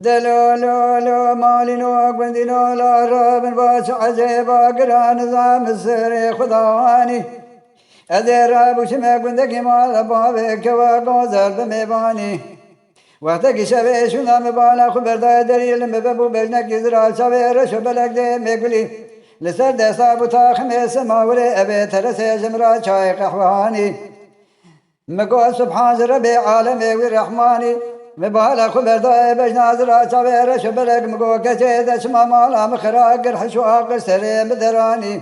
دلولو مالينو قندينو لا رب باش عجيبا قران نظام السري خدواني أدير أبو شما قندك مال بابك وقوزر بمباني وقتك شبه شنا مبالا خبر دا دليل مبابو بجنك يزرع شبه رشو بلك دي مقلي لسر دسا بوتا خميس ماولي أبي ترسي جمرا شاي قحواني مقول سبحان ربي عالمي ورحماني مبالا خبر دا بجنا زرع شبه رشو بلك مقول كجيد شما مالا مخراق الحشو آقر سري مدراني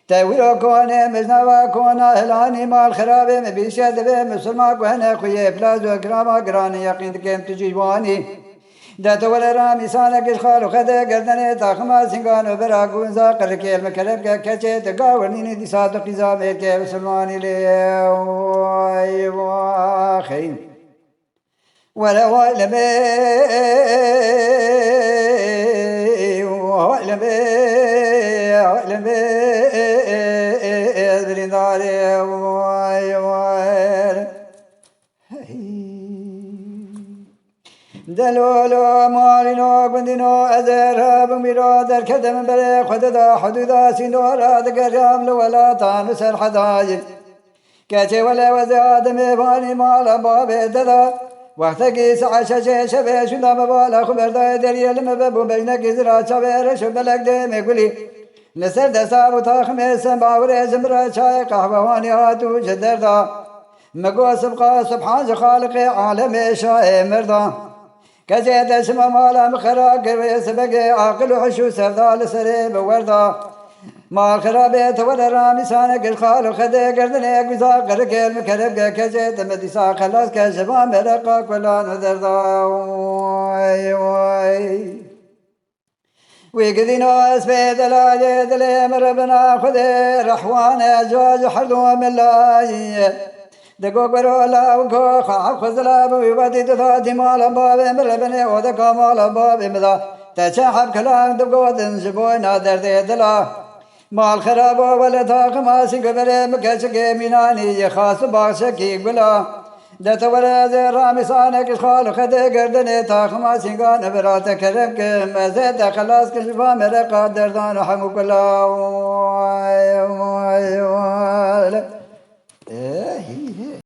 تاويلو كوني مجنوا كونا هلاني مال خرابي مبيشة دبي مسلما كوهنا خوية بلازو كراما قراني يقين تكيم تجيواني داتو ولا رامي سانك الخالو خده قردني تاخما سنگانو براكون زاقر كيل مكرب كچه تقاورنيني دي صادق قزامي كي مسلماني لي واخين ولا وعلمي وعلمي وعلمي برنداري دلولو مالينو قندينو أزرها بميرو در كدم بري خددا حدودا سينورا دقرام لولا تانس الحدايد كاتي ولا وزاد ميباني مالا بابي ددا وقتك ساعة شاشة شبه شنا مبالا خبر دا دريال مبابو بجنك زرا شبه رشو بلك دي مقولي نسر دسا وتاخمي سنباوري زمرا شاي قهواني هاتو جدر دا مقو سبقا سبحان خالق عالم شاي مردا كزيد اسم مالا مخراق ويسبق عاقل وحشو سردا لسري بوردا ما خرابيت ولا رامي سانك الخال وخدي قردني قزا قرق المكرب كزيد مديسا خلاص كشبا مرقا كلا نذر دا ويقذينو اسبيد لا جيد لي مربنا خذي رحوان ازواج حردو من الله دقو قرولا وكو خاف خزلا بويبادي تثادي مالا بابي مربني ودكا مالا بابي مذا تشاحب كلام دقو دنجبوي نادر دي دلا مال خرابو ولا تاقما سيقبري مكشكي ميناني يخاص باقشكي قلا دتا ولا زي رامي سانك الخال خدي قردني تاقما سيقان براتك ربك مزيد خلاص كشفا مرقا دردان وحمو كلا